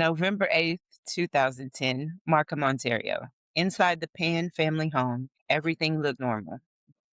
November 8th, 2010, Markham, Ontario. Inside the Pan family home, everything looked normal.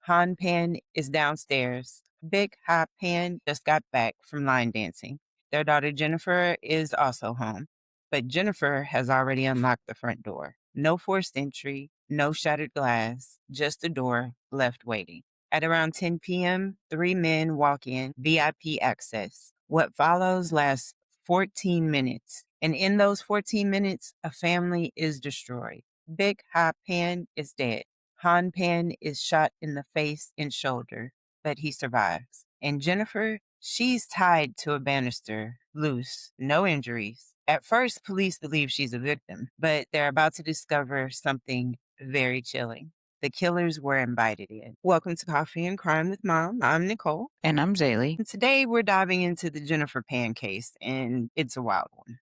Han Pan is downstairs. Big Ha Pan just got back from line dancing. Their daughter Jennifer is also home, but Jennifer has already unlocked the front door. No forced entry, no shattered glass, just a door left waiting. At around 10 p.m., three men walk in, VIP access. What follows lasts 14 minutes. And in those 14 minutes, a family is destroyed. Big Ha Pan is dead. Han Pan is shot in the face and shoulder, but he survives. And Jennifer, she's tied to a banister, loose, no injuries. At first, police believe she's a victim, but they're about to discover something very chilling. The killers were invited in. Welcome to Coffee and Crime with Mom. I'm Nicole. And I'm Zaylee. And today we're diving into the Jennifer Pan case, and it's a wild one.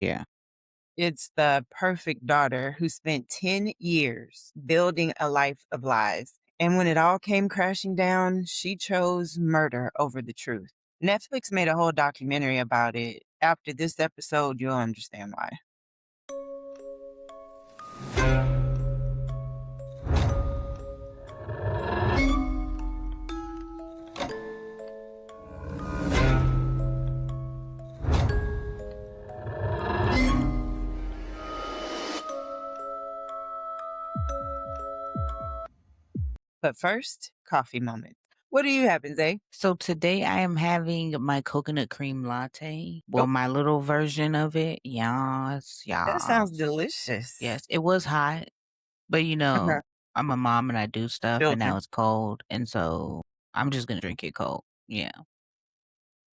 Yeah. It's the perfect daughter who spent 10 years building a life of lies. And when it all came crashing down, she chose murder over the truth. Netflix made a whole documentary about it. After this episode, you'll understand why. But first, coffee moment. What are you having, Zay? So today I am having my coconut cream latte. Well, my little version of it. Yes, That sounds yes. delicious. Yes, it was hot, but Uh-huh. I'm a mom and I do stuff and now Children. it's cold. And so I'm just going to drink it cold. Yeah.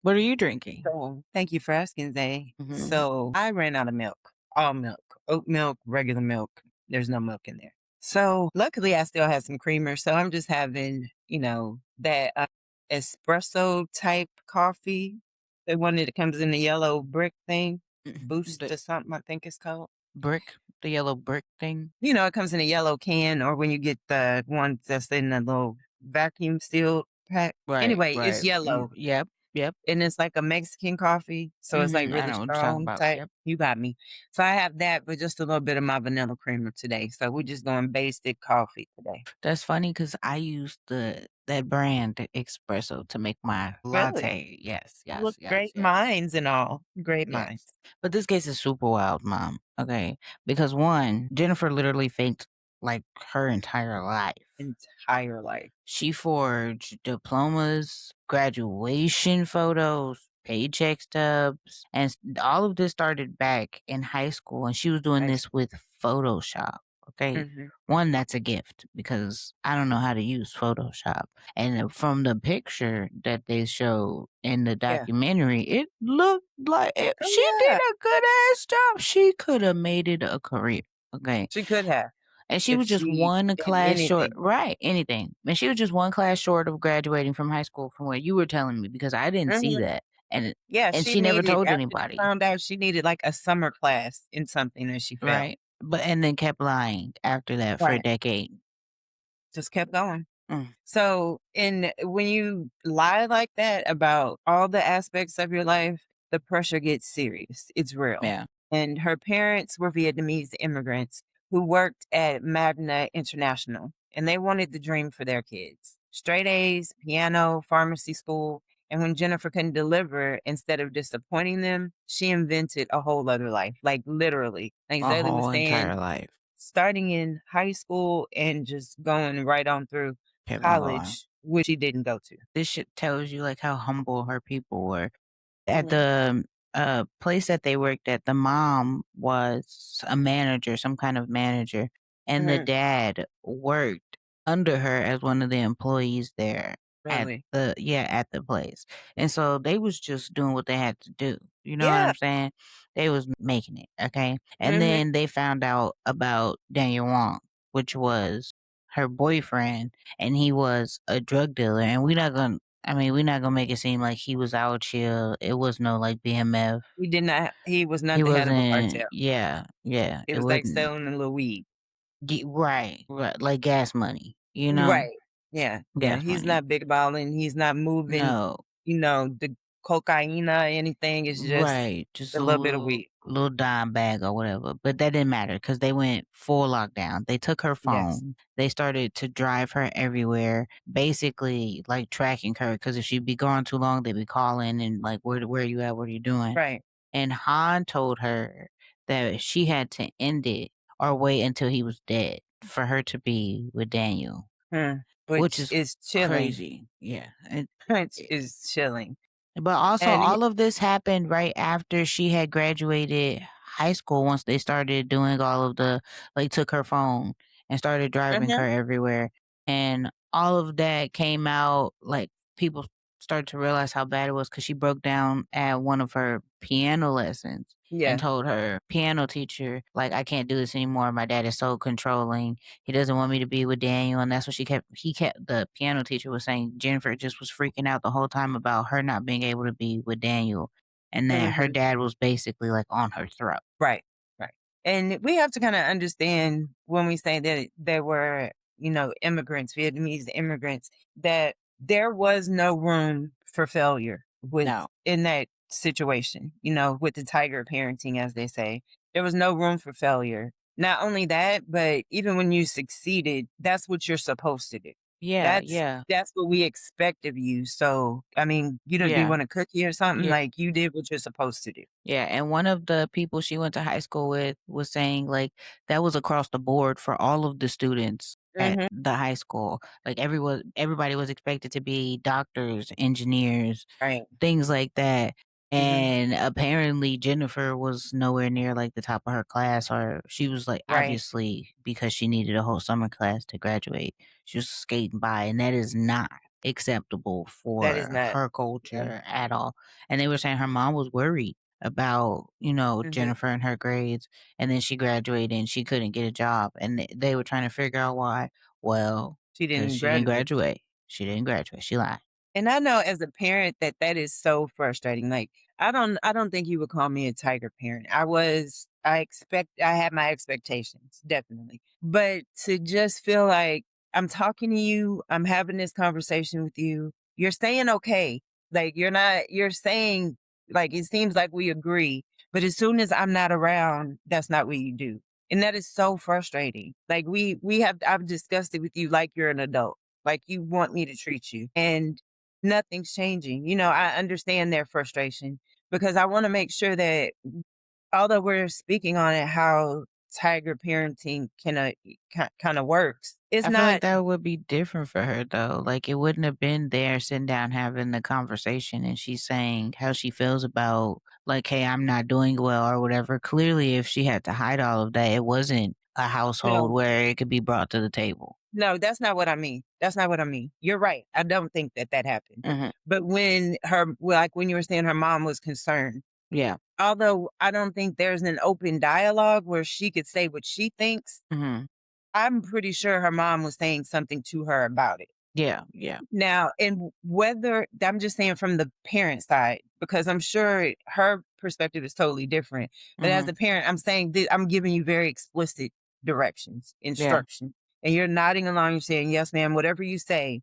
What are you drinking? So, thank you for asking, Zay. Mhm. So, I ran out of milk, all milk, oat milk, regular milk. There's no milk in there. So, luckily, I still have some creamer. So, I'm just having, that espresso type coffee. The one that comes in the yellow brick thing, Boost The or something, I think it's called. the yellow brick thing. It comes in a yellow can, or when you get the one that's in a little vacuum sealed pack. Right, Anyway, it's right. yellow. Yep, yep. And it's like a Mexican coffee, so it's like I really know what you're talking strong about. type. Yep. You got me. So I have that, but just a little bit of my vanilla creamer today. So we're just going basic coffee today. That's funny because I use that brand espresso to make my Really? latte. Yes, Look, yes, yes, great yes, minds and all. Great minds. yes. But this case is super wild, Mom. Okay, because one, Jennifer literally faked like her entire life. Entire life. She forged diplomas, graduation photos, paycheck stubs, and all of this started back in high school. And she was doing Right. this with Photoshop. Okay. Mhm. One, that's a gift because I don't know how to use Photoshop. And from the picture that they showed in the Yeah. documentary, it looked like she Oh, did yeah. a good ass job. She could have made it a career. Okay. She could have And she if was just she one did class short, anything. right? Anything. And she was just one class short of graduating from high school from what you were telling me because I didn't see Mhm. that. And Yeah, and she she never needed, told after she anybody, found out, she needed like a summer class in something and she failed. right? But and then kept lying after that for a Right. decade. Just kept going. Mm, So, when you lie like that about all the aspects of your life, the pressure gets serious. It's real. yeah. And her parents were Vietnamese immigrants who worked at Magna International, and they wanted the dream for their kids. Straight A's, piano, pharmacy school. And when Jennifer couldn't deliver, instead of disappointing them, she invented a whole other life, like literally. Like A Zayla was whole saying, entire life starting in high school and just going right on through kept on going. college, which she didn't go to. This shit tells you like how humble her people were. At Mhm. the place that they worked at, the mom was a manager, some kind of manager, and the Mhm. dad worked under her as one of the employees there Really? at the place. And so they was just doing what they had to do. You know what Yeah. I'm saying? They was making it, okay? And Mhm. then they found out about Daniel Wong, which was her boyfriend, and he was a drug dealer. And we're not gonna make it seem like he was out here. It was no like BMF. He was not He the head of a wasn't. cartel. Yeah, yeah. It It was like wasn't. selling a little weed. Right, right. Like gas money. You know, Right. Yeah, yeah. gas He's money. not big balling. He's not moving, No, the cocaine or anything. It's just right. Just a a little bit of little, weed. little dime bag or whatever, but that didn't matter because they went full lockdown. They took her Yes. phone. They started to drive her everywhere, basically like tracking her. Because if she'd be gone too long, they'd be calling and like, where are you at? What are you doing?" Right. And Han told her that she had to end it or wait until he was dead for her to be with Daniel, Hmm. which Which is is chilling. crazy. Yeah. And Which is chilling. but also, And all of this happened right after she had graduated high school once they started doing all of the like, took her phone and started driving her mhm, everywhere, and all of that came out, like, people started to realize how bad it was because she broke down at one of her piano lessons and yeah. told her piano teacher, like, "I can't do this anymore, my dad is so controlling, he doesn't want me to be with Daniel," and that's what he kept the piano teacher was saying Jennifer just was freaking out the whole time about her not being able to be with Daniel, and that her Mhm. dad was basically, like, on her throat. Right, right. And we have to kinda understand when we say that there were, immigrants, Vietnamese immigrants, that there was no room for failure No. in that situation, with the tiger parenting, as they say. There was no room for failure. Not only that, but even when you succeeded, that's what you're supposed to do. Yeah, That's yeah, that's what we expect of you. So, I mean, do you yeah, want a cookie or something? yeah. Like, you did what you're supposed to do. Yeah, and one of the people she went to high school with was saying, like, that was across the board for all of the students at Mhm. the high school. Like, everybody was expected to be doctors, engineers, Right. things like that. Mhm. And apparently Jennifer was nowhere near like the top of her class, or she was like Right. obviously because she needed a whole summer class to graduate. She was skating by, and that is not acceptable That is for not her no. culture at all. And they were saying her mom was worried about, Mhm. Jennifer and her grades, and then she graduated and she couldn't get a job, and they were trying to figure out why. Well, She because didn't she didn't graduate. graduate. She didn't graduate. She lied. And I know as a parent that that is so frustrating. Like, I don't think you would call me a tiger parent. I had my expectations, definitely. But to just feel like I'm talking to you, I'm having this conversation with you, you're saying okay. Like you're saying like it seems like we agree, but as soon as I'm not around, that's not what you do. And that is so frustrating. Like I've discussed it with you like you're an adult. Like you want me to treat you. And nothing's changing. I understand their frustration because I wanna make sure that although we're speaking on it, how tiger parenting kinda works, it's I feel like not. that would be different for her though. Like it wouldn't have been there sitting down having the conversation and she's saying how she feels about like, hey, I'm not doing well or whatever. Clearly if she had to hide all of that, it wasn't a household No, where it could be brought to the table. no, that's not what I mean. That's not what I mean. You're right. I don't think that that happened. Hmm. But when you were saying her mom was concerned, Yeah. although I don't think there's an open dialogue where she could say what she thinks, Hmm. I'm pretty sure her mom was saying something to her about it. Yeah. Yeah. Now, and whether I'm just saying from the parent side, because I'm sure her perspective is totally different. But as Hmm. a parent, I'm saying I'm giving you very explicit directions, Yeah. instruction, and you're nodding along, you're saying, yes, ma'am, whatever you say,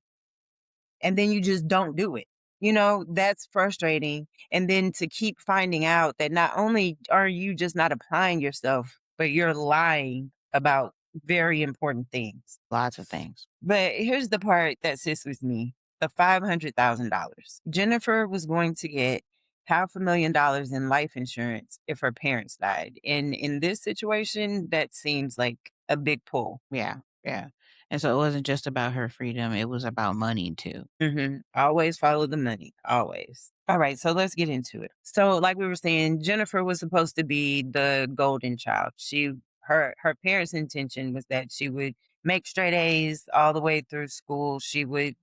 and then you just don't do it. That's frustrating. And then to keep finding out that not only are you just not applying yourself, but you're lying about very important things. Lots of things. But here's the part that sits with me, the $500,000. Jennifer was going to get $500,000 in life insurance if her parents died. And in this situation, that seems like a big pull. Yeah. Yeah. And so it wasn't just about her freedom, it was about money too. Always follow the money. Always. All right, so let's get into it. So, like we were saying, Jennifer was supposed to be the golden child. Her parents' intention was that she would make straight A's all the way through school. She would,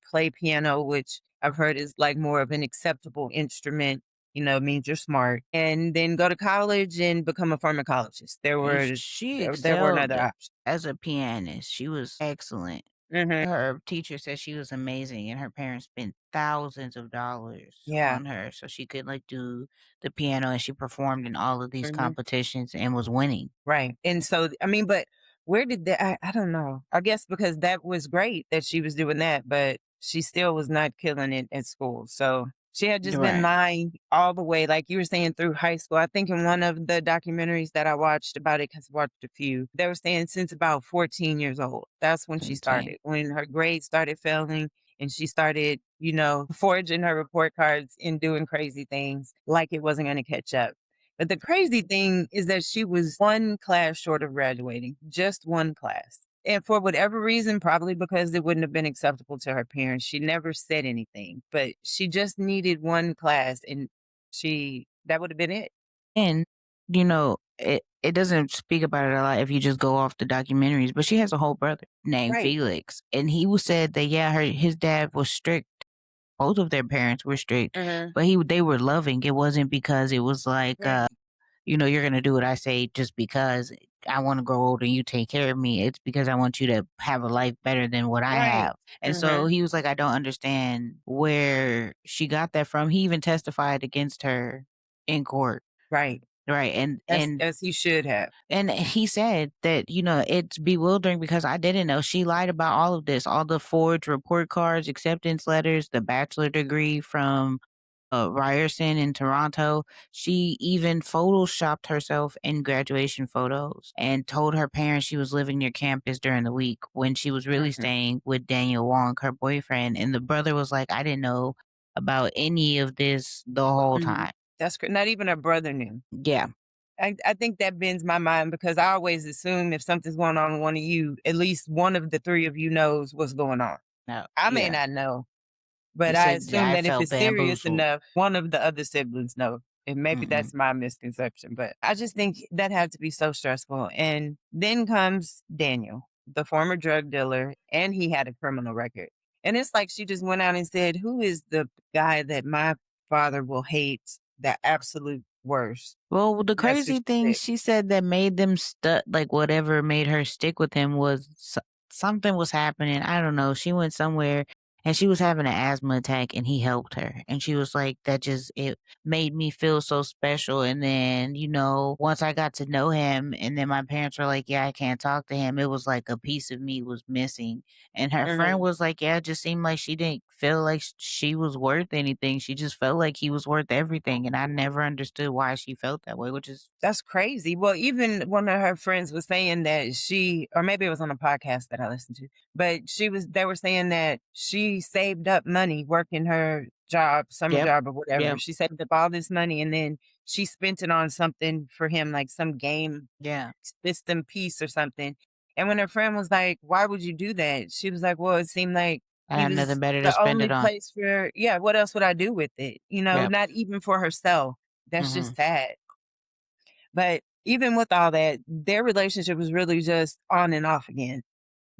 play piano, which I've heard is like more of an acceptable instrument. Means you're smart, and then go to college and become a pharmacologist. There And were she there were no other excelled options. as a pianist. She was excellent. Hmm. Her teacher said she was amazing, and her parents spent thousands of dollars Yeah. on her so she could, like, do the piano, and she performed in all of these Hmm. competitions and was winning. Right. And so, I mean, but where did that, I don't know. I guess because that was great that she was doing that, but she still was not killing it at school. So, She had just been Right. lying all the way, like you were saying, through high school. I think in one of the documentaries that I watched about it, because I watched a few, they were saying since about 14 years old. That's when That's she insane. started, when her grades started failing and she started, forging her report cards and doing crazy things like it wasn't going to catch up. But the crazy thing is that she was one class short of graduating, just one class. And for whatever reason, probably because it wouldn't have been acceptable to her parents, she never said anything, but she just needed one class and that would have been it. And, it doesn't speak about it a lot if you just go off the documentaries, but she has a whole brother named Right. Felix, and he was said that, yeah, his dad was strict. Both of their parents were strict, Mhm. but they were loving. It wasn't because it was like, Right. you're gonna do what I say just because I wanna grow old and you take care of me. It's because I want you to have a life better than what I Right. have. And so Mhm. he was like, I don't understand where she got that from. He even testified against her in court. Right. Right. And As and as he should have. and he said that, it's bewildering because I didn't know she lied about all of this, all the forged report cards, acceptance letters, the bachelor degree from Ryerson in Toronto. She even photoshopped herself in graduation photos and told her parents she was living near campus during the week when she was really Mhm. staying with Daniel Wong, her boyfriend. And the brother was like, I didn't know about any of this the whole Mhm. time. Not even her brother knew. Yeah. I think that bends my mind because I always assume if something's going on with one of you, at least one of the 3 of you knows what's going on. No. I may Yeah. not know, He but I said, assume I that if felt it's serious bamboozled. enough, one of the other siblings know. And maybe Mm-mm. that's my misconception, but I just think that had to be so stressful. And then comes Daniel, the former drug dealer, and he had a criminal record. And it's like she just went out and said, "Who is the guy that my father will hate the absolute worst?" Well, the That's who crazy she thing said. she said that made them stuck, like whatever made her stick with him was something was happening. I don't know. She went somewhere and she was having an asthma attack and he helped her. And she was like, that just, it made me feel so special. And then, once I got to know him and then my parents were like, yeah, I can't talk to him. It was like a piece of me was missing. And her friend Mhm. was like, yeah, it just seemed like she didn't feel like she was worth anything. She just felt like he was worth everything. And I never understood why she felt that way, which is, That's crazy. Well, even one of her friends was saying that or maybe it was on a podcast that I listened to, but they were saying that she saved up money working her job, summer yep, job or whatever. yep, She saved up all this money and then she spent it on something for him, like some game yeah. system piece or something. And when her friend was like, "Why would you do that?" She was like, "Well, it seemed like I he had was nothing better to the spend only it on. place for, yeah, what else would I do with it? Yep. Not even for herself." That's Hmm. just sad. But even with all that, their relationship was really just on and off again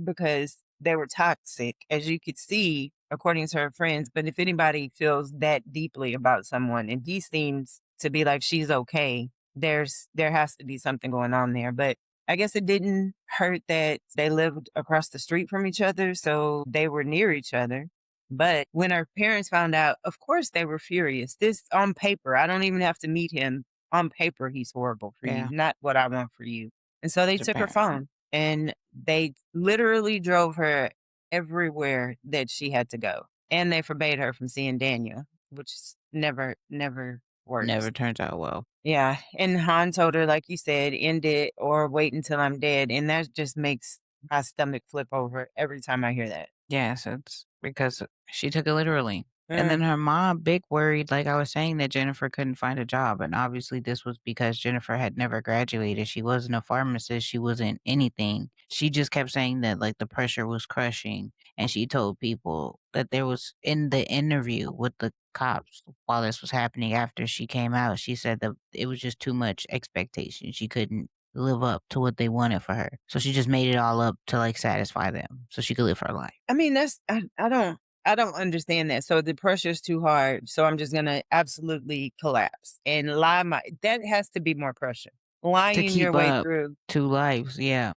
because they were toxic, as you could see, according to her friends. But if anybody feels that deeply about someone, and he seems to be like she's okay, there has to be something going on there. But I guess it didn't hurt that they lived across the street from each other, so they were near each other. But when her parents found out, of course they were furious. This on paper, I don't even have to meet him. On paper, he's horrible for you, Yeah. not what I want for you. And so they It's took her apparent. phone and they literally drove her everywhere that she had to go, and they forbade her from seeing Daniel, which never Never works. turns out well. Yeah, and Han told her, like you said, "End it or wait until I'm dead," and that just makes my stomach flip over every time I hear that. Yes, it's because she took it literally. And then Mm, her mom, big worried, like I was saying, that Jennifer couldn't find a job. And obviously, this was because Jennifer had never graduated. She wasn't a pharmacist. She wasn't anything. She just kept saying that, like, the pressure was crushing. And she told people that there was in the interview with the cops while this was happening after she came out, she said that it was just too much expectation. She couldn't live up to what they wanted for her. So she just made it all up to like satisfy them so she could live her life. I mean, I don't understand that. So the pressure's too hard, so I'm just gonna absolutely collapse and lie my that has to be more pressure. To Lying your keep way up through. 2 lives, yeah.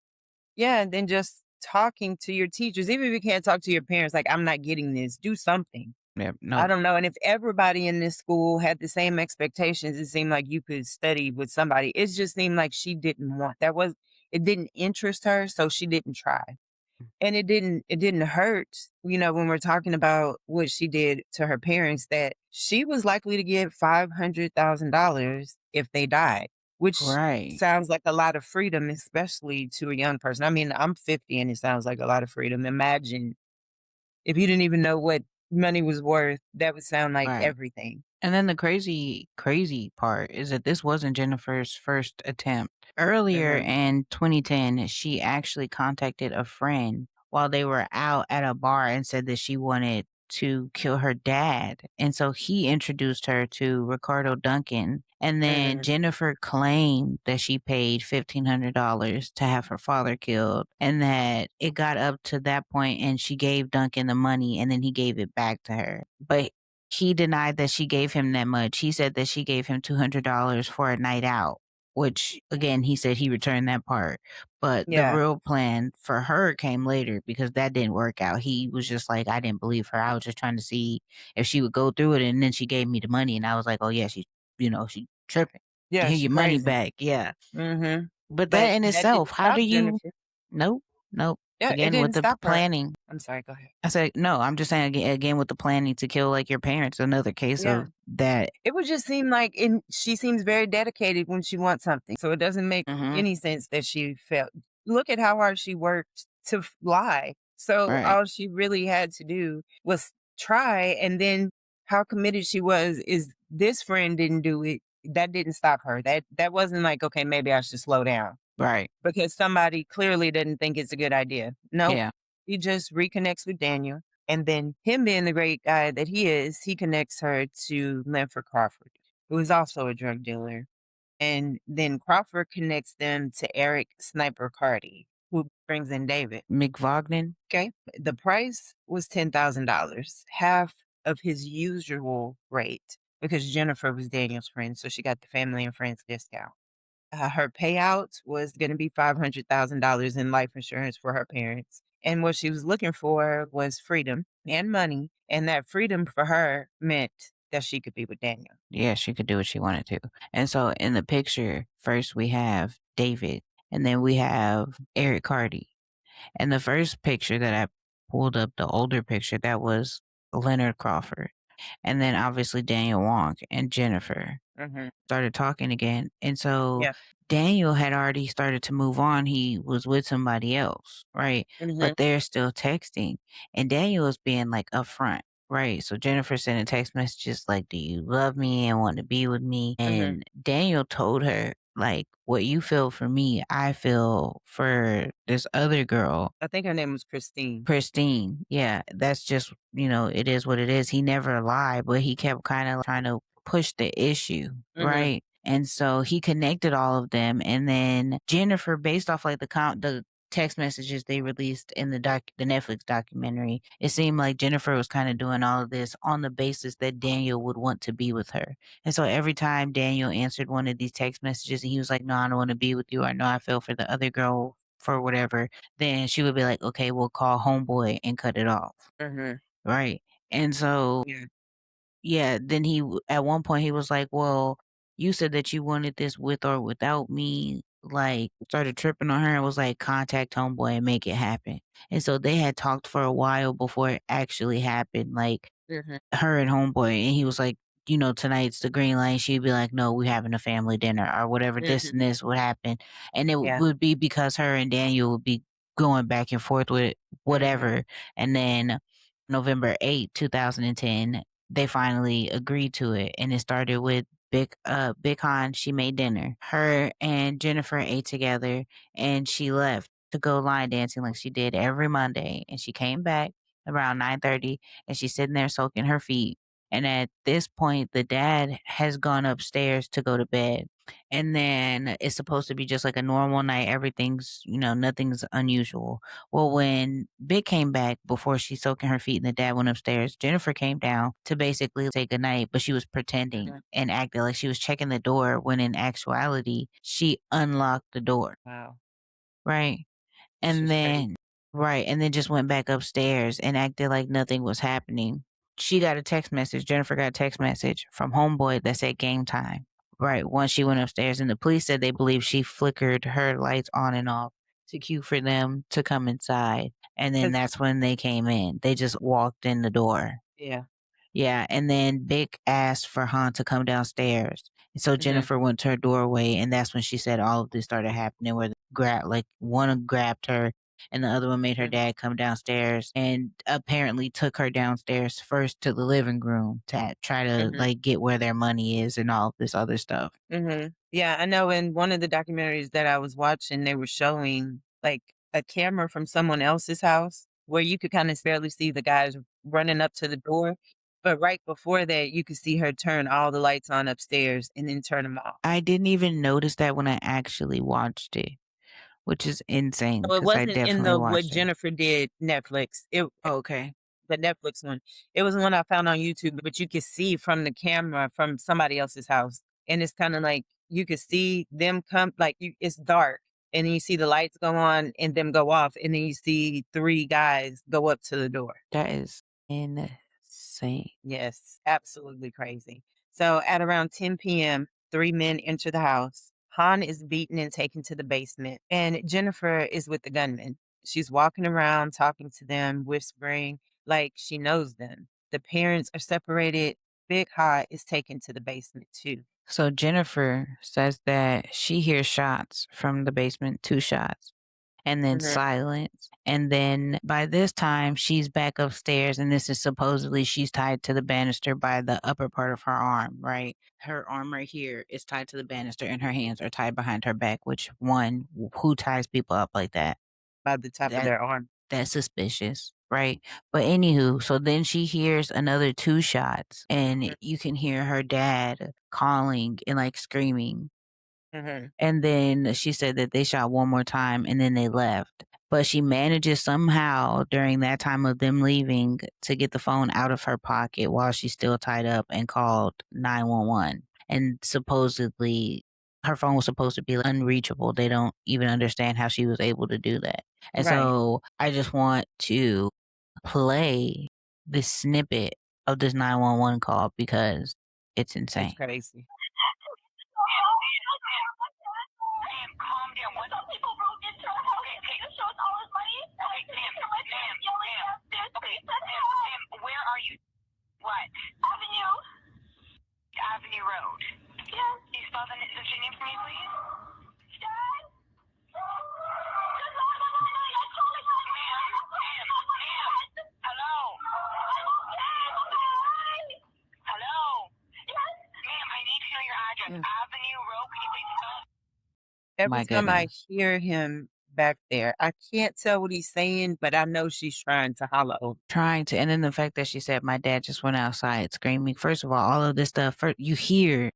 Yeah, and then just talking to your teachers, even if you can't talk to your parents, like, "I'm not getting this," do something. Yep, I nope, don't know, and if everybody in this school had the same expectations, it seemed like you could study with somebody. It just seemed like she didn't want it didn't interest her, so she didn't try. And it didn't hurt, when we're talking about what she did to her parents, that she was likely to get $500,000 if they died, which Right, sounds like a lot of freedom, especially to a young person. I mean, I'm 50 and it sounds like a lot of freedom. Imagine if you didn't even know what money was worth, that would sound like right. everything. And then the crazy part is that this wasn't Jennifer's first attempt. Earlier Mhm, in 2010, she actually contacted a friend while they were out at a bar and said that she wanted to kill her dad. And so he introduced her to Ricardo Duncan. And then mhm, Jennifer claimed that she paid $1,500 to have her father killed and that it got up to that point and she gave Duncan the money and then he gave it back to her. But he denied that she gave him that much. He said that she gave him $200 for a night out, which again, he said he returned that part. But the yeah, real plan for her came later because that didn't work out. He was just like, I didn't believe her. I was just trying to see if she would go through it. And then she gave me the money. And I was like, oh, yeah, she tripping. yeah, Here, she your money crazy. back. Yeah. Mhm, But but that in that itself, didn't how do stop you? Jennifer. Nope. Nope. Yeah, it Again, with didn't the stop her. planning. I'm sorry, go ahead. I said, no, I'm just saying again with the planning to kill like your parents, another case Yeah. of that. It would just seem like she seems very dedicated when she wants something, so it doesn't make Mhm. any sense that she felt look at how hard she worked to fly. So Right, all she really had to do was try, and then how committed she was is this friend didn't do it. That didn't stop her. That wasn't like, "Okay, maybe I should slow down," right. because somebody clearly didn't think it's a good idea. Nope. Yeah. He just reconnects with Daniel. And then him being the great guy that he is, he connects her to Linford Crawford, who is also a drug dealer. And then Crawford connects them to Eric Sniper Carty, who brings in David. McVognin? Okay. The price was $10,000, half of his usual rate, because Jennifer was Daniel's friend. So she got the family and friends discount. Her payout was gonna be $500,000 in life insurance for her parents, and what she was looking for was freedom and money, and that freedom for her meant that she could be with Daniel. Yeah, she could do what she wanted to. And so in the picture, first we have David, and then we have Eric Carty. And the first picture that I pulled up, the older picture, that was Leonard Crawford. And then obviously Daniel Wong and Jennifer Mhm. started talking again. And so Yeah. Daniel had already started to move on. He was with somebody else, right? Mhm. But they're still texting. And Daniel is being like upfront, right? So Jennifer sending text messages like, do you love me and want to be with me? Mhm. And Daniel told her, like, what you feel for me, I feel for this other girl. I think her name was Christine. Pristine. Yeah, that's just, it is what it is. He never lied, but he kept kind of trying to push the issue, Mhm. right? And so he connected all of them. And then Jennifer, based off like the text messages they released in the Netflix documentary, it seemed like Jennifer was kind of doing all of this on the basis that Daniel would want to be with her. And so every time Daniel answered one of these text messages and he was like, no, I don't want to be with you, or no, I feel for the other girl for whatever, then she would be like, "Okay, we'll call homeboy and cut it off." Mhm. Right? And so, Yeah. yeah, then at one point he was like, "Well, you said that you wanted this with or without me." Like, started tripping on her and was like, "Contact homeboy and make it happen." And so they had talked for a while before it actually happened. Like, Mhm. her and homeboy, and he was like, tonight's the green light. She'd be like, no, we having a family dinner or whatever. This Mhm. and this would happen, and it Yeah. would be because her and Daniel would be going back and forth with Mhm. whatever. And then November 2010, they finally agreed to it, and it started with Big Han. She made dinner. Her and Jennifer ate together, and she left to go line dancing like she did every Monday, and she came back around 9:30 and she's sitting there soaking her feet. And at this point, the dad has gone upstairs to go to bed. And then it's supposed to be just like a normal night. Everything's, nothing's unusual. Well, when Big came back before she's soaking her feet and the dad went upstairs, Jennifer came down to basically say goodnight, but she was pretending Mhm. and acting like she was checking the door when in actuality, she unlocked the door. Wow. Right. And She's crazy. then right, and then just went back upstairs and acted like nothing was happening. She got a text message, Jennifer got a text message from homeboy that said game time. Right, once she went upstairs and the police said they believe she flickered her lights on and off to cue for them to come inside. and then 'Cause that's when they came in. They just walked in the door. yeah. Yeah, and then Vic asked for Han to come downstairs. And so Mhm, Jennifer went to her doorway, and that's when she said all of this started happening. Where like one grabbed her, and the other one made her mhm, dad come downstairs, and apparently took her downstairs first to the living room to try to mhm. like get where their money is and all of this other stuff. Mhm. Yeah, I know in one of the documentaries that I was watching, they were showing, like, a camera from someone else's house where you could kinda barely see the guys running up to the door, but right before that, you could see her turn all the lights on upstairs and then turn them off. I didn't even notice that when I actually watched it, which is insane So it because I wasn't in definitely the What watched it. Jennifer Did Netflix. It Okay. the Netflix one. It was one I found on YouTube, but you could see from the camera from somebody else's house, and it's kinda like you could see them come like, you it's dark, and then you see the lights go on and them go off, and then you see 3 guys go up to the door. That is insane. Yes, absolutely crazy. So at around 10 p.m., 3 men enter the house. Han is beaten and taken to the basement, and Jennifer is with the gunman. She's walking around talking to them, whispering like she knows them. The parents are separated. Big Ha is taken to the basement too. So Jennifer says that she hears shots from the basement, 2 shots, and then Hmm. silence. And then by this time, she's back upstairs, and this is supposedly she's tied to the banister by the upper part of her arm, right? Her arm right here is tied to the banister, and her hands are tied behind her back, which one, who ties people up like that? By the top of That their arm. that's suspicious, right? But anywho, so then she hears another 2 shots, and you can hear her dad calling and, like, screaming, Hmm. and then she said that they shot one more time and then they left. But she manages somehow during that time of them leaving to get the phone out of her pocket while she's still tied up and called 911. And supposedly her phone was supposed to be unreachable. They don't even understand how she was able to do that. And Right. so I just want to play this snippet of this 911 call because it's It's insane. crazy. Ma'am, calm down. What? Some people broke into our house. Okay, to show us all his money. Okay, ma'am, okay, ma'am, where are you? What? Avenue. Avenue Road. Yes. Can you spell the name for me, please? Dad? Just let me know. I'm calling her. Ma'am. Hello. Hello. Yes. Ma'am, I need to know your address. Mm. Avenue Road. Can you please spell? Every My time I goodness. hear him back there, I can't tell what he's saying, but I know she's trying to holler. Trying to, and then the fact that she said, "My dad just went outside screaming." First of all of this stuff, you hear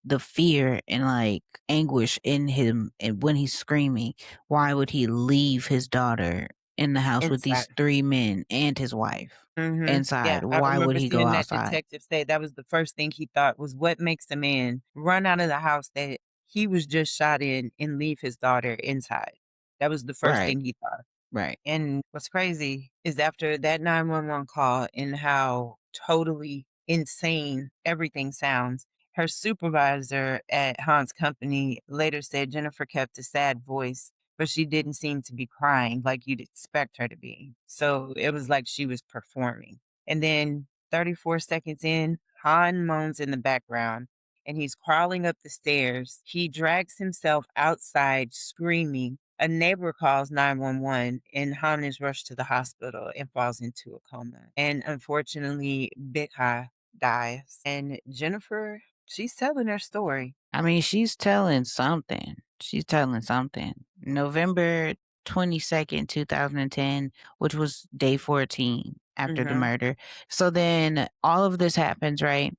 the fear and, like, anguish in him, and when he's screaming, why would he leave his daughter in the house with these Inside. 3 men and his wife Mhm. Yeah, inside? I Why would remember he go seeing that outside? detective say that was the first thing he thought was what makes a man run out of the house that he was just shot in and leave his daughter inside. That was the first Right, thing he thought. right. And what's crazy is after that 911 call and how totally insane everything sounds, her supervisor at Han's company later said Jennifer kept a sad voice, but she didn't seem to be crying like you'd expect her to be. So it was like she was performing. And then 34 seconds in, Han moans in the background and he's crawling up the stairs. He drags himself outside screaming. A neighbor calls 911 and Han is rushed to the hospital and falls into a coma. And unfortunately, Big Ha dies. And Jennifer, she's telling her story. I mean, she's telling something. She's telling something. November 22nd, 2010, which was day 14 after the Mhm. murder. So then all of this happens, right?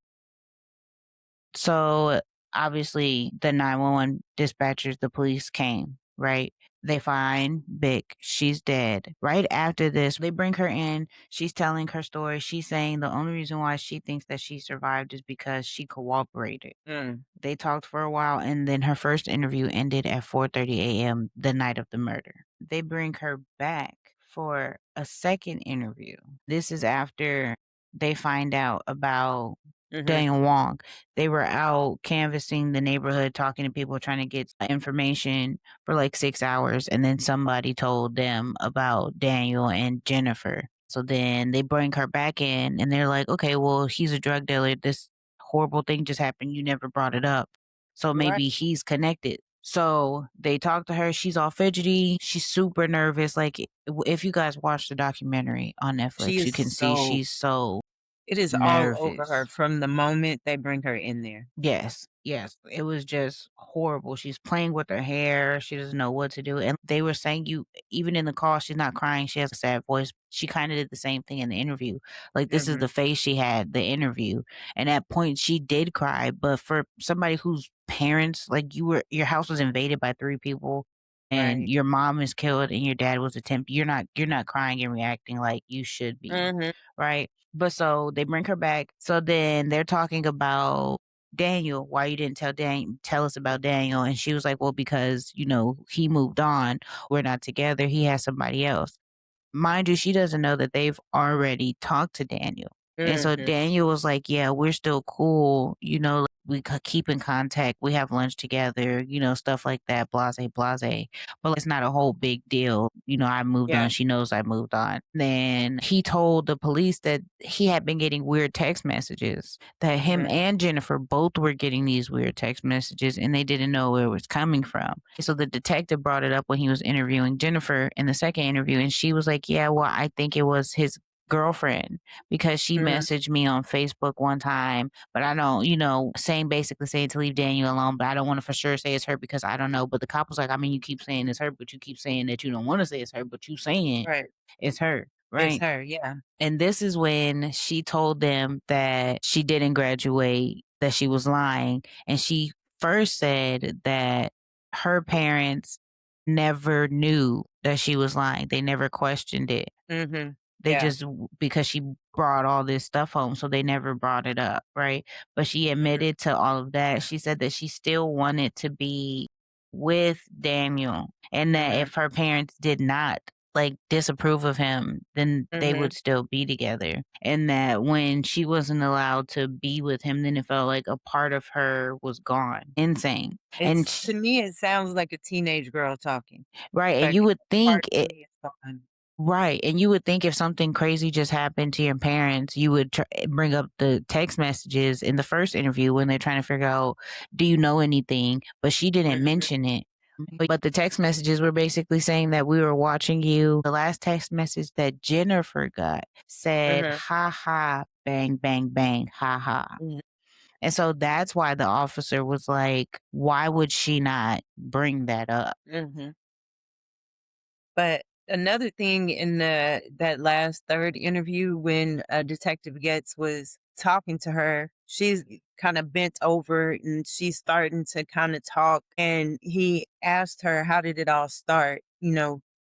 So obviously the 911 dispatchers, the police came, right? They find Vic. She's dead. Right after this, they bring her in. She's telling her story. She's saying the only reason why she thinks that she survived is because she cooperated. Mm. They talked for a while, and then her first interview ended at 4:30 a.m. the night of the murder. They bring her back for a second interview. This is after they find out about Mhm. Daniel Wong. They were out canvassing the neighborhood, talking to people, trying to get information for like 6 hours. And then somebody told them about Daniel and Jennifer. So then they bring her back in and they're like, okay, well, he's a drug dealer. This horrible thing just happened. You never brought it up. So Right. maybe he's connected. So they talk to her. She's all fidgety. She's super nervous. Like, if you guys watch the documentary on She Netflix, you is can see so she's so it is all over her nervous. from the moment they bring her in there. Yes, yes. It was just horrible. She's playing with her hair. She doesn't know what to do. And they were saying even in the call, she's not crying. She has a sad voice. She kind of did the same thing in the interview. Like, this is the Mhm. face she had, the interview. And at point she did cry. But for somebody whose parents, like, your house was invaded by three people and Right. your mom is killed and your dad was attempted, you're not crying and reacting like you should be. Mhm. Right. But so they bring her back. So then they're talking about Daniel, why you didn't tell us about Daniel? And she was like, well, because, he moved on. We're not together. He has somebody else. Mind you, she doesn't know that they've already talked to Daniel. And so Mhm. Daniel was like, yeah, we're still cool. We keep in contact. We have lunch together, stuff like that, blase, blase. But it's not a whole big deal. I moved Yeah. on. She knows I moved on. Then he told the police that he had been getting weird text messages, that him Mhm. and Jennifer both were getting these weird text messages and they didn't know where it was coming from. So the detective brought it up when he was interviewing Jennifer in the second interview. And she was like, yeah, well, I think it was his girlfriend because she Mhm. messaged me on Facebook one time, but I don't, basically saying to leave Daniel alone, but I don't want to for sure say it's her because I don't know. But the cop was like, I mean, you keep saying it's her, but you keep saying that you don't want to say it's her, but you saying Right. it's her, It's right? her, yeah. And this is when she told them that she didn't graduate, that she was lying. And she first said that her parents never knew that she was lying. They never questioned it. Mhm. They Yeah. just, because she brought all this stuff home, so they never brought it up, right? But she Mhm. admitted to all of that. She said that she still wanted to be with Daniel and that Mhm. if her parents did not like disapprove of him, then they Mhm. would still be together. And that when she wasn't allowed to be with him, then it felt like a part of her was gone. Insane. And To me, it sounds like a teenage girl talking. right, and Like, you would part think of it. me is gone. Right, and you would think if something crazy just happened to your parents, you would bring up the text messages in the first interview when they're trying to figure out, do you know anything? But she didn't Mhm. mention it. But the text messages were basically saying that we were watching you. The last text message that Jennifer got said, Mhm. ha ha, bang, bang, bang, ha ha. Mhm. And so that's why the officer was like, why would she not bring that up? Mhm. But another thing in that last third interview when Detective Getz was talking to her, she's kind of bent over and she's starting to kind of talk. And he asked her, how did it all start?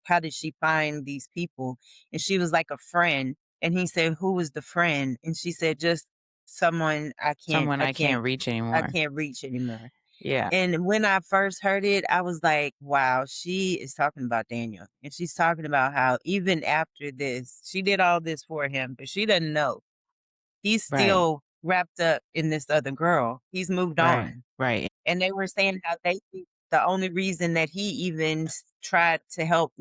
How did she find these people? And she was like, a friend. And he said, who was the friend? And she said, just someone I can't, Someone I I can't, can't reach I anymore. can't reach anymore. Yeah, And when I first heard it, I was like, wow, she is talking about Daniel. And she's talking about how even after this, she did all this for him, but she doesn't know. He's right, still wrapped up in this other girl. He's moved right, on. right. And they were saying how they think the only reason that he even tried to help,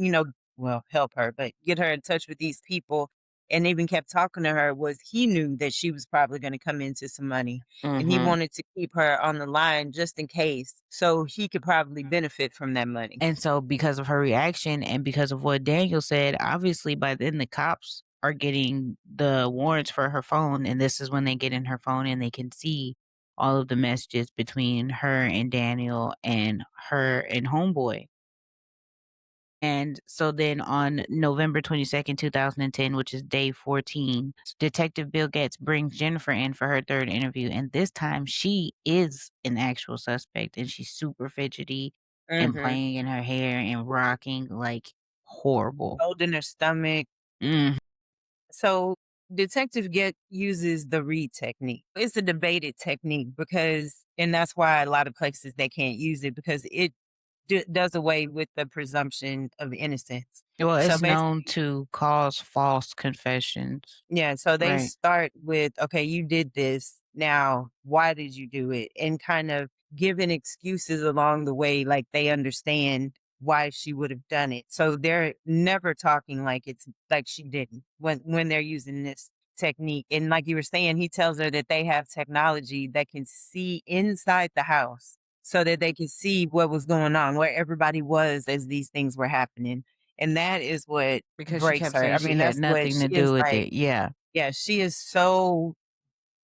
well, help her, but get her in touch with these people and even kept talking to her was he knew that she was probably going to come into some money and he Mhm. wanted to keep her on the line just in case so he could probably benefit from that money. And so because of her reaction and because of what Daniel said, obviously by then the cops are getting the warrants for her phone. And this is when they get in her phone and they can see all of the messages between her and Daniel and her and Homeboy. And so then on November 22nd, 2010, which is day 14, Detective Bill Getz brings Jennifer in for her third interview. And this time she is an actual suspect and she's super fidgety and Mhm. playing in her hair and rocking like horrible. Holding her stomach. Mm, So Detective Get uses the read technique. It's a debated technique because and that's why a lot of places they can't use it because it does away with the presumption of innocence. Well, So it's known basically, to cause false confessions. yeah, so they Right. start with, okay, you did this. Now, why did you do it? And kind of giving excuses along the way, like they understand why she would have done it. So they're never talking like it's like she didn't when they're using this technique. And like you were saying, he tells her that they have technology that can see inside the house so that they can see what was going on, where everybody was as these things were happening. And that is what Because she breaks kept her. saying I she mean, had that's what nothing she to do is with like, it. Yeah. yeah, she is so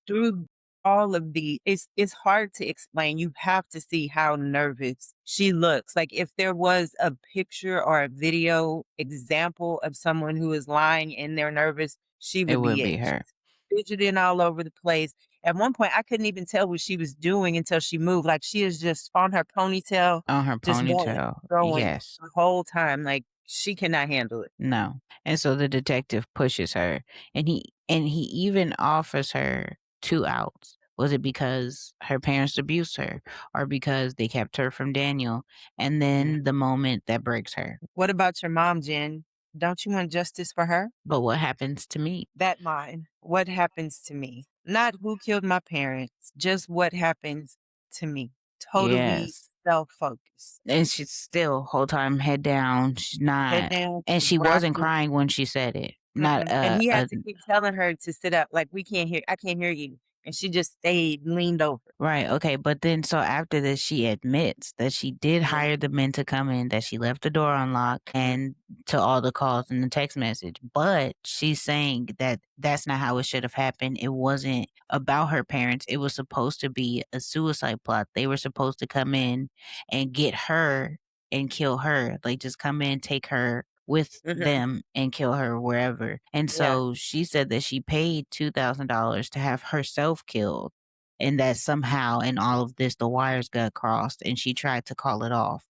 through all of the it's hard to explain. You have to see how nervous she looks. Like if there was a picture or a video example of someone who is lying and they're nervous, she It would would be be it. her. She's fidgeting all over the place. At one point, I couldn't even tell what she was doing until she moved. Like she is just on her ponytail, On her just going, ponytail. going Yes. the whole time. Like she cannot handle it. No. And so the detective pushes her and he even offers her 2 outs. Was it because her parents abused her or because they kept her from Daniel? And Yeah. then the moment that breaks her. What about your mom, Jen? Don't you want justice for her? But what happens to me? That mine. What happens to me? Not who killed my parents, just what happens to me. Totally Yes. self-focused. And she's still whole time head down. She's Head not down, and she's she wasn't rocking. crying when she said it. Not Mm-mm. And he had a to keep telling her to sit up, like, "We can't hear I can't hear you." And she just stayed leaned over. Right, okay, but then so after this, she admits that she did Mhm, hire the men to come in, that she left the door unlocked mhm, and to all the calls and the text message, but she's saying that that's not how it should have happened. It wasn't about her parents. It was supposed to be a suicide plot. They were supposed to come in and get her and kill her. Like just come in, take her with mhm. them and kill her wherever. And Yeah. so she said that she paid $2,000 to have herself killed and that somehow in all of this the wires got crossed and she tried to call it off.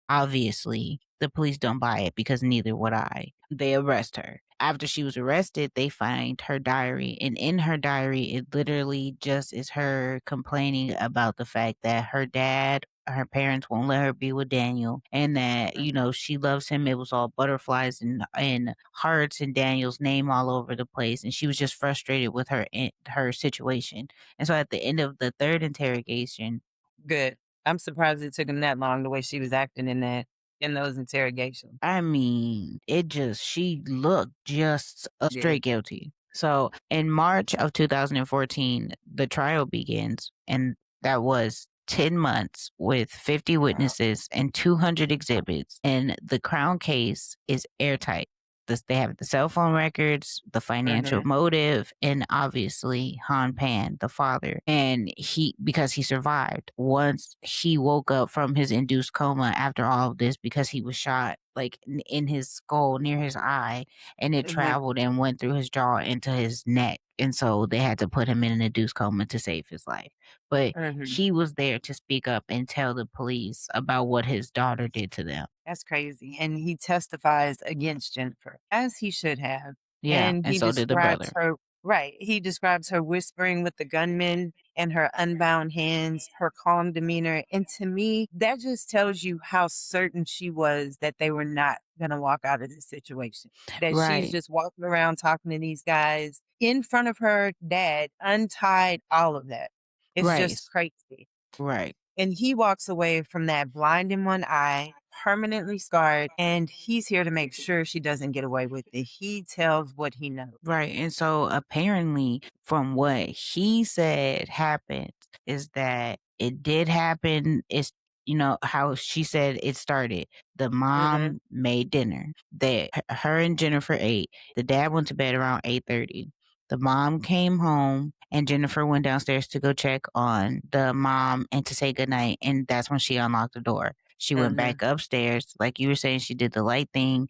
Obviously, the police don't buy it because neither would I. They arrest her. After she was arrested, they find her diary, and in her diary, it literally just is her complaining about the fact that her parents won't let her be with Daniel, and that she loves him. It was all butterflies and hearts and Daniel's name all over the place, and she was just frustrated with her situation. And so at the end of the third interrogation, Good. I'm surprised it took him that long the way she was acting in those interrogations. I mean, she looked just a Did. straight guilty. So in March of 2014, the trial begins, and that was 10 months with 50 witnesses and 200 exhibits. And the Crown case is airtight. They have the cell phone records, the financial Mhm, motive, and obviously Han Pan, the father. And because he survived, once he woke up from his induced coma after all of this, because he was shot like in his skull near his eye, and it mhm, traveled and went through his jaw into his neck. And so they had to put him in an induced coma to save his life. But mhm. he was there to speak up and tell the police about what his daughter did to them. That's crazy, and he testifies against Jennifer, as he should have, Yeah, and and he so did the describes brother. her right, he describes her whispering with the gunman and her unbound hands, her calm demeanor, and to me, that just tells you how certain she was that they were not gonna walk out of this situation, that she's Right, just walking around talking to these guys in front of her dad, untied, all of that. It's right, just crazy. right. And he walks away from that blind in one eye, permanently scarred, and he's here to make sure she doesn't get away with it. He tells what he knows. Right. And so apparently, from what he said happened, is that it did happen. It's, how she said it started. The Mhm, mom made dinner that her and Jennifer ate. The dad went to bed around 8:30. The mom came home and Jennifer went downstairs to go check on the mom and to say goodnight. And that's when she unlocked the door. She went mhm, back upstairs. Like you were saying, she did the light thing.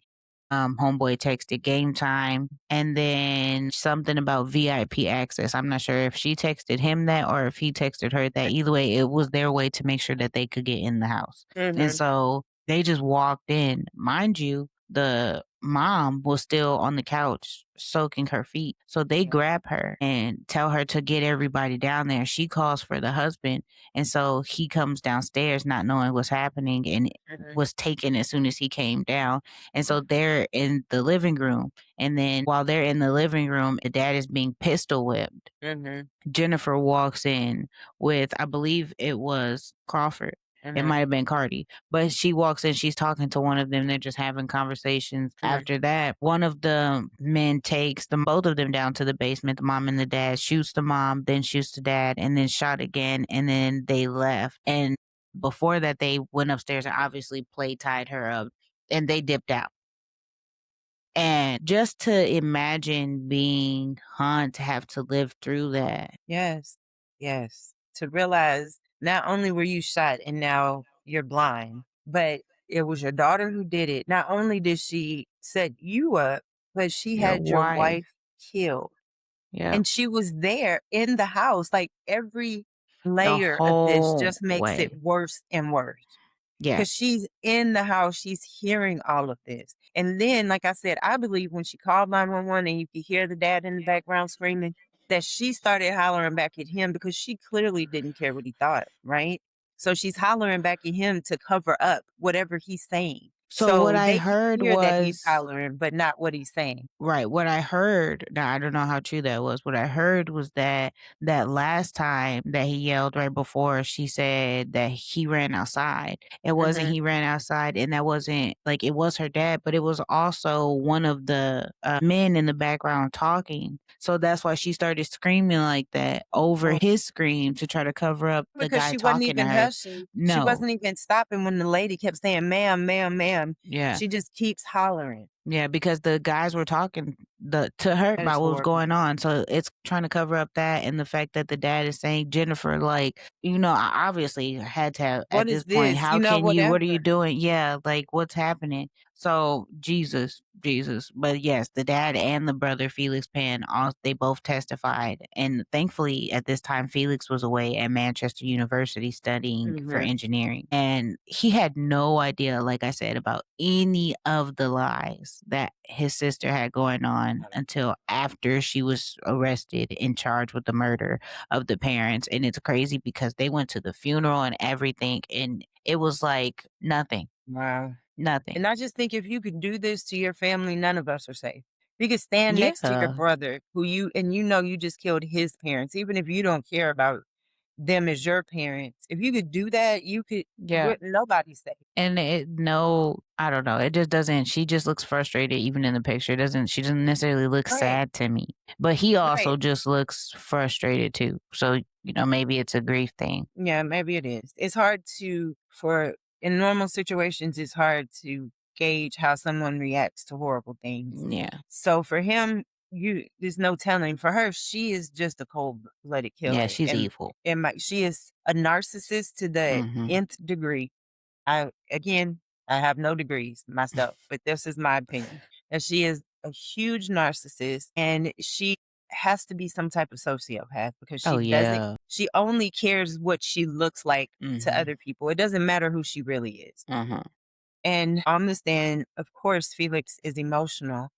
Homeboy texted game time and then something about VIP access. I'm not sure if she texted him that or if he texted her that. Either way, it was their way to make sure that they could get in the house. And mhm, so they just walked in. Mind you, the mom was still on the couch soaking her feet. So they grab her and tell her to get everybody down there. She calls for the husband. And so he comes downstairs not knowing what's happening and was taken as soon as he came down. And so they're in the living room. And then while they're in the living room, the dad is being pistol whipped. Jennifer walks in with, I believe it was Crawford. It might have been Cardi, but she walks in, she's talking to one of them. They're just having conversations. After that, one of the men takes them, both of them down to the basement, the mom and the dad, shoots the mom, then shoots the dad, and then shot again. And then they left. And before that, they went upstairs and obviously play tied her up and they dipped out. And just to imagine being Han to have to live through that. Yes. Yes. To realize not only were you shot and now you're blind, but it was your daughter who did it. Not only did she set you up, but she Your had your wife. wife killed. Yeah. And she was there in the house. Like every The layer of this whole just makes it way. worse and worse. Yeah. Because she's in the house, she's hearing all of this. And then, like I said, I believe when she called 911 and you could hear the dad in the background screaming, that she started hollering back at him because she clearly didn't care what he thought, right? So she's hollering back at him to cover up whatever he's saying. So what So I they can heard hear that he's was hollering, but not what he's saying. right. What I heard, now I don't know how true that was. What I heard was that last time that he yelled right before, she said that he ran outside. It wasn't he ran outside, and that wasn't like it was her dad, but it was also one of the men in the background talking. So that's why she started screaming like that over Oh, his scream to try to cover up the because guy she wasn't talking to even her. hushing. She No. wasn't even stopping when the lady kept saying, ma'am, ma'am, ma'am. Yeah. She just keeps hollering. Yeah, because the guys were talking to her That is about what was horrible. going on. So it's trying to cover up that and the fact that the dad is saying, Jennifer, like, I obviously had to have at What this is point, this? how You know, can you, what are you whatever. doing? Yeah, like what's happening? So Jesus. But yes, the dad and the brother, Felix Penn, they both testified. And thankfully at this time, Felix was away at Manchester University studying for engineering. And he had no idea, like I said, about any of the lies that his sister had going on until after she was arrested and charged with the murder of the parents. And it's crazy because they went to the funeral and everything, and it was like nothing. Wow. Nothing. And I just think if you could do this to your family, none of us are safe. You could stand next to your brother who you just killed his parents, even if you don't care about them as your parents. If you could do that, Yeah. nobody's safe. And I don't know. It just doesn't. She just looks frustrated, even in the picture. She doesn't necessarily look Right. sad to me. But he also Right. just looks frustrated too. So maybe it's a grief thing. Yeah, maybe it is. It's hard in normal situations, it's hard to gauge how someone reacts to horrible things. Yeah. So for him, there's no telling. For her, she is just a cold-blooded killer. Yeah, she's evil. She is a narcissist to the nth degree. I have no degrees myself, but this is my opinion. And she is a huge narcissist, and she has to be some type of sociopath because Oh, yeah. she only cares what she looks like to other people. It doesn't matter who she really is. And on the stand, of course, Felix is emotional.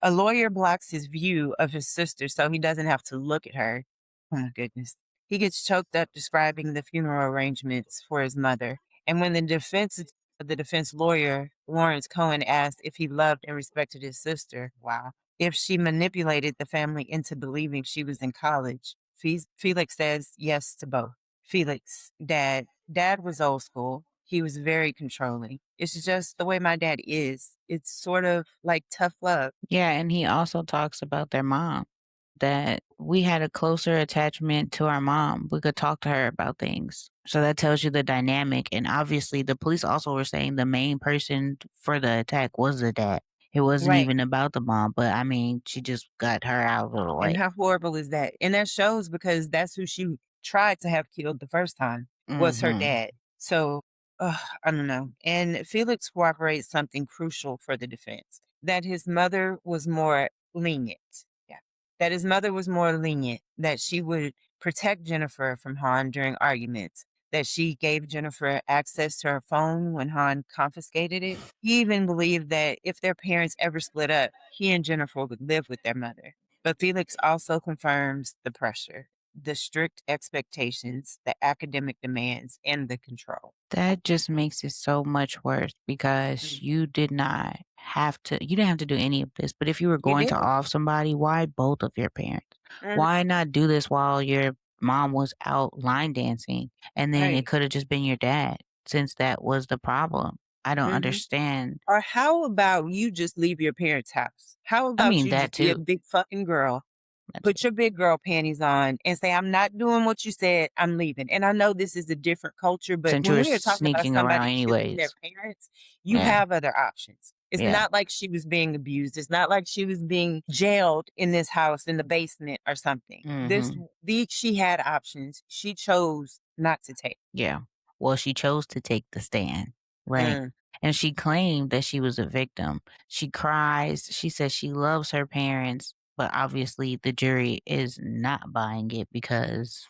A lawyer blocks his view of his sister so he doesn't have to look at her. Oh, my goodness. He gets choked up describing the funeral arrangements for his mother. And when the defense lawyer, Lawrence Cohen, asked if he loved and respected his sister, wow, if she manipulated the family into believing she was in college, Felix says yes to both. Felix, dad was old school. He was very controlling. It's just the way my dad is. It's sort of like tough love. Yeah, and he also talks about their mom, that we had a closer attachment to our mom. We could talk to her about things. So that tells you the dynamic. And obviously, the police also were saying the main person for the attack was the dad. It wasn't Right. even about the mom, but I mean, she just got her out of the way. And how horrible is that? And that shows because that's who she tried to have killed the first time was her dad. So, I don't know. And Felix corroborates something crucial for the defense, that his mother was more lenient. Yeah. That his mother was more lenient, that she would protect Jennifer from harm during arguments, that she gave Jennifer access to her phone when Han confiscated it. He even believed that if their parents ever split up, he and Jennifer would live with their mother. But Felix also confirms the pressure, the strict expectations, the academic demands, and the control. That just makes it so much worse because you didn't have to do any of this. But if you were You going to did. off somebody, why both of your parents? Mm, Why not do this while your mom was out line dancing and then it right. could have just been your dad since that was the problem? I don't Hmm. understand. Or how about you just leave your parents' house? How I about mean, you that just be a too. big fucking girl, That put too. your big girl panties on, and say, I'm not doing what you said, I'm leaving. And I know this is a different culture, but Since you when were we are talking about sneaking around somebody killing their anyways. parents, you Yeah. have other options. It's Yeah. not like she was being abused. It's not like she was being jailed in this house in the basement or something. Hmm. She had options. She chose not to take. Yeah. Well, she chose to take the stand, right? Mm, And she claimed that she was a victim. She cries. She says she loves her parents, but obviously the jury is not buying it because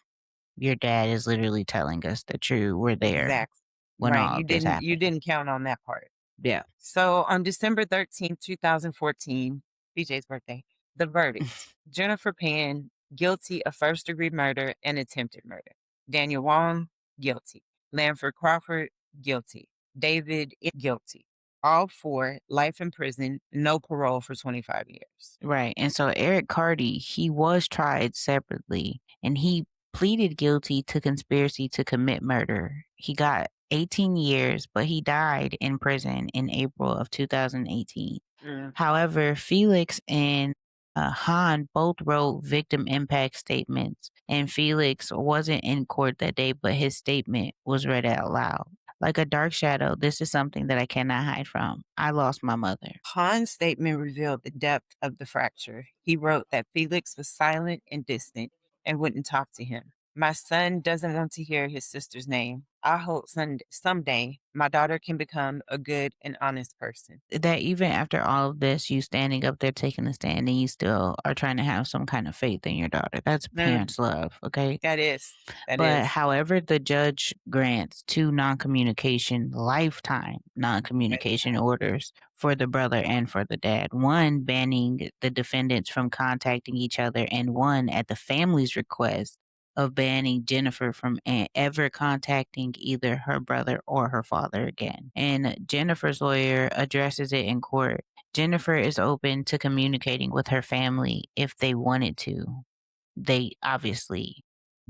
your dad is literally telling us that you were there exactly. when Right. all of this You happened. didn't count on that part. Yeah. So on December 13th, 2014, BJ's birthday, the verdict: Jennifer Pan, guilty of first-degree murder and attempted murder. Daniel Wong, guilty. Lanford Crawford, guilty. David, guilty. All four, life in prison, no parole for 25 years. Right. And so Eric Carty, he was tried separately and he pleaded guilty to conspiracy to commit murder. He got 18 years, but he died in prison in April of 2018. Mm. However, Felix and Han both wrote victim impact statements, and Felix wasn't in court that day, but his statement was read out loud. Like a dark shadow, this is something that I cannot hide from. I lost my mother. Han's statement revealed the depth of the fracture. He wrote that Felix was silent and distant and wouldn't talk to him. My son doesn't want to hear his sister's name. I hope someday my daughter can become a good and honest person. That even after all of this, you standing up there taking a stand and you still are trying to have some kind of faith in your daughter. That's Mm, parents' love, okay? that is. That But is. however, the judge grants two lifetime non communication orders for the brother and for the dad. One banning the defendants from contacting each other, and one at the family's request of banning Jennifer from ever contacting either her brother or her father again. And Jennifer's lawyer addresses it in court. Jennifer is open to communicating with her family if they wanted to. They obviously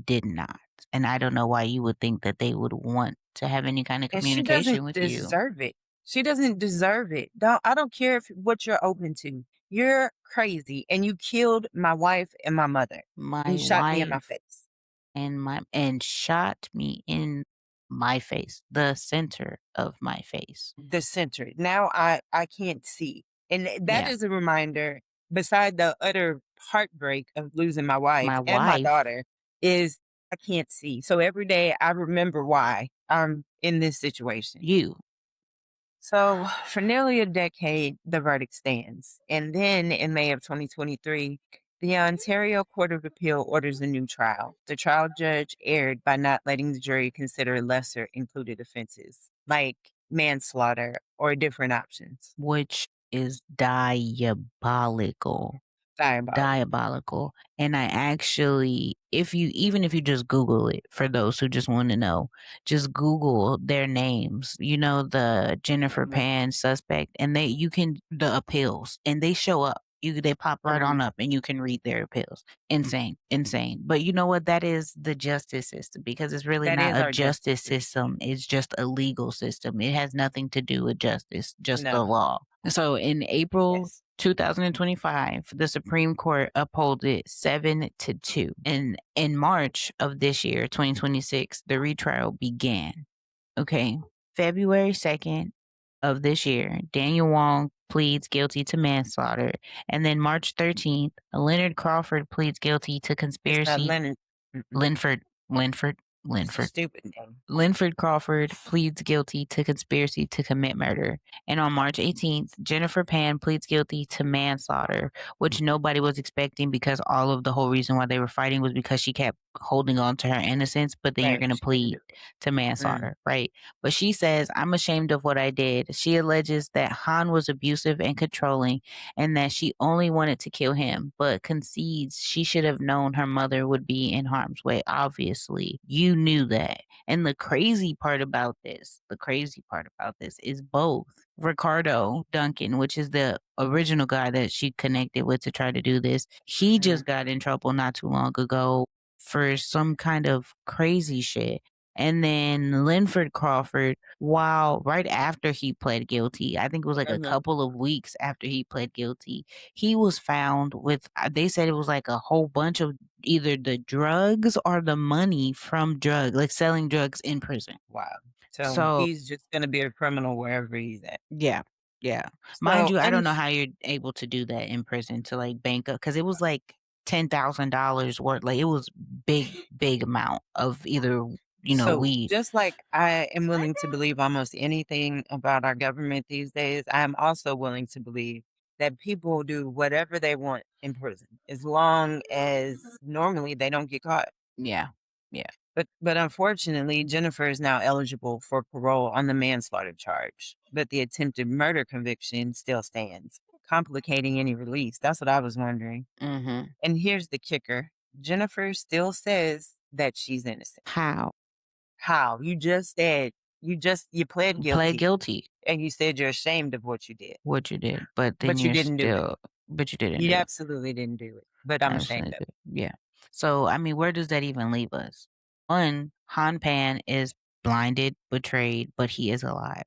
did not. And I don't know why you would think that they would want to have any kind of And she doesn't communication with you. deserve it. She doesn't deserve it. I don't care if what you're open to. You're crazy and you killed my wife and my mother. And you My shot me in my wife face. and shot me in my face, the center of my face. The center. Now I can't see. And that Yeah. is a reminder, beside the utter heartbreak of losing my wife My and my wife, daughter, is I can't see. So every day I remember why I'm in this situation. you. So for nearly a decade, the verdict stands. And then in May of 2023, the Ontario Court of Appeal orders a new trial. The trial judge erred by not letting the jury consider lesser included offenses like manslaughter or different options. Which is diabolical. Diabolical. Diabolical. And I actually, if you just Google it, for those who just want to know, just Google their names, the Jennifer Mhm. Pan suspect, and the appeals, and they show up. They pop right Mhm. on up and you can read their appeals. Insane, insane. But you know what? That is the justice system, because it's really That not is a our justice justice system. system. It's just a legal system. It has nothing to do with justice, just the No. law. So in April Yes. 2025, the Supreme Court upheld it 7-2. And in March of this year, 2026, the retrial began. Okay. February 2nd of this year, Daniel Wong pleads guilty to manslaughter. And then March 13th, Leonard Crawford pleads guilty to It's not conspiracy. Leonard. Mm-mm. Linford. Linford. Linford. Stupid thing. Linford Crawford pleads guilty to conspiracy to commit murder. And on March 18th, Jennifer Pan pleads guilty to manslaughter, which nobody was expecting because all of the whole reason why they were fighting was because she kept holding on to her innocence. But then you're Right. going to She didn't plead do it. to manslaughter, right? But she says, I'm ashamed of what I did. She alleges that Han was abusive and controlling and that she only wanted to kill him, but concedes she should have known her mother would be in harm's way. Obviously, you knew that. And the crazy part about this is both Ricardo Duncan, which is the original guy that she connected with to try to do this, he just got in trouble not too long ago for some kind of crazy shit. And then Linford Crawford, while right after he pled guilty, I think it was like a couple of weeks after he pled guilty, he was found with, they said it was like a whole bunch of either the drugs or the money from like selling drugs in prison. Wow. So So he's just going to be a criminal wherever he's at. yeah. Mind So, you, I and don't know how you're able to do that in prison to like bank up because it was like $10,000 worth. Like it was big amount of either so weed. just like I am willing to believe almost anything about our government these days, I am also willing to believe that people do whatever they want in prison as long as normally they don't get caught. Yeah. But unfortunately, Jennifer is now eligible for parole on the manslaughter charge, but the attempted murder conviction still stands, complicating any release. That's what I was wondering. Mm-hmm. And here's the kicker: Jennifer still says that she's innocent. How? How? You just said you pled guilty. Pled guilty. And you said you're ashamed of what you did. What you did, but then But you you're didn't do it. still, but you didn't You do it. absolutely didn't do it. But I'm ashamed of it. Yeah. So I mean, where does that even leave us? One, Han Pan is blinded, betrayed, but he is alive.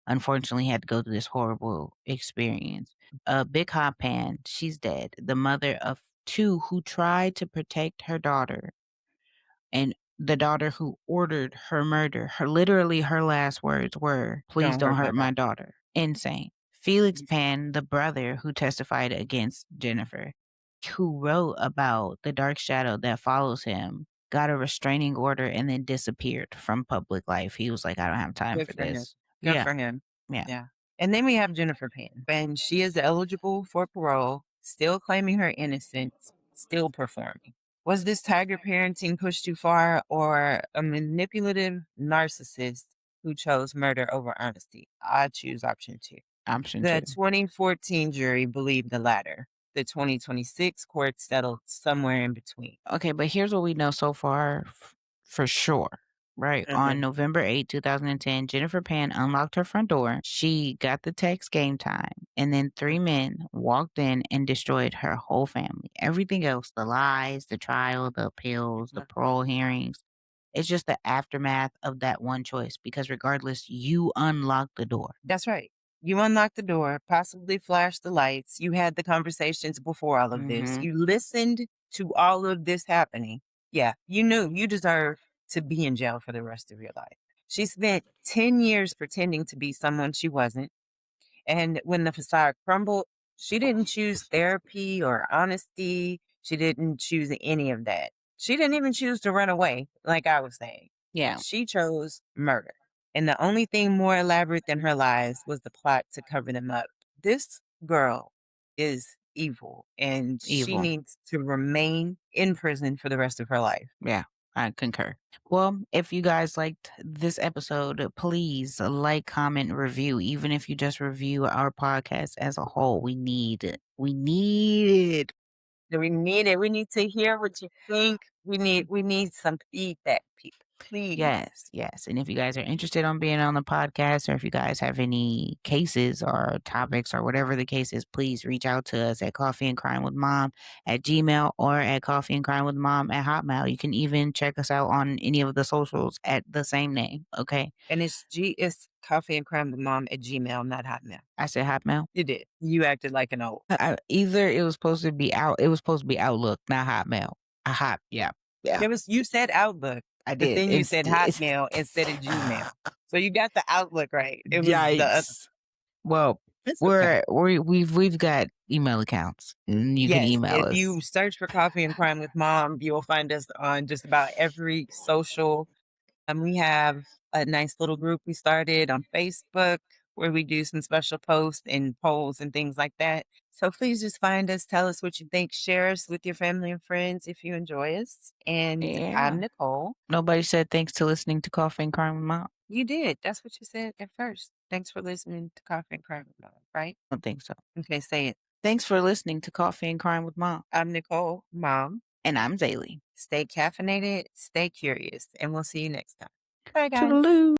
Unfortunately, he had to go through this horrible experience. Big Han Pan, she's dead. The mother of two who tried to protect her daughter, and the daughter who ordered her murder. Literally her last words were, "Please don't hurt my daughter." Insane. Felix Pan, the brother who testified against Jennifer, who wrote about the dark shadow that follows him, got a restraining order and then disappeared from public life. He was like, I don't have time Good for for him. this. Good for him. Yeah. Yeah. And then we have Jennifer Pan. And she is eligible for parole, still claiming her innocence, still performing. Was this tiger parenting pushed too far or a manipulative narcissist who chose murder over honesty? I choose option two. The 2014 jury believed the latter. The 2026 court settled somewhere in between. Okay, but here's what we know so far for sure. Right. On November 8, 2010, Jennifer Pan unlocked her front door. She got the text game time. And then three men walked in and destroyed her whole family. Everything else, the lies, the trial, the appeals, the parole hearings, it's just the aftermath of that one choice. Because regardless, you unlocked the door. That's right. You unlocked the door, possibly flashed the lights. You had the conversations before all of this. You listened to all of this happening. Yeah, you knew you deserve to be in jail for the rest of your life. She spent 10 years pretending to be someone she wasn't. And when the facade crumbled, she didn't choose therapy or honesty. She didn't choose any of that. She didn't even choose to run away, like I was saying. Yeah. She chose murder. And the only thing more elaborate than her lies was the plot to cover them up. This girl is evil, and she needs to remain in prison for the rest of her life. Yeah, I concur. Well, if you guys liked this episode, please like, comment, review. Even if you just review our podcast as a whole, we need it. We need it. We need it. We need to hear what you think. We need some feedback, people. Please. Yes. And if you guys are interested on being on the podcast, or if you guys have any cases or topics or whatever the case is, please reach out to us at coffeeandcrimewithmom@gmail or at coffeeandcrimewithmom@hotmail. You can even check us out on any of the socials at the same name. Okay. And it's coffeeandcrimewithmom@gmail, not Hotmail. I said Hotmail. You did. You acted like an old. Either it was supposed to be It was supposed to be Outlook, not Hotmail. Yeah. You said Outlook. I But did. then you said Hotmail instead of Gmail. So you got the Outlook right. It was Yikes. Well, we've got email accounts. And you can email us. If you search for Coffee and Crime with Mom, you'll find us on just about every social We have a nice little group we started on Facebook where we do some special posts and polls and things like that. So please just find us, tell us what you think, share us with your family and friends if you enjoy us. And Yeah. I'm Nicole. Nobody said thanks to listening to Coffee and Crime with Mom. You did. That's what you said at first. Thanks for listening to Coffee and Crime with Mom, right? I don't think so. Okay, say it. Thanks for listening to Coffee and Crime with Mom. I'm Nicole, Mom. And I'm Zaylee. Stay caffeinated, stay curious, and we'll see you next time. Bye, guys. Toodaloo.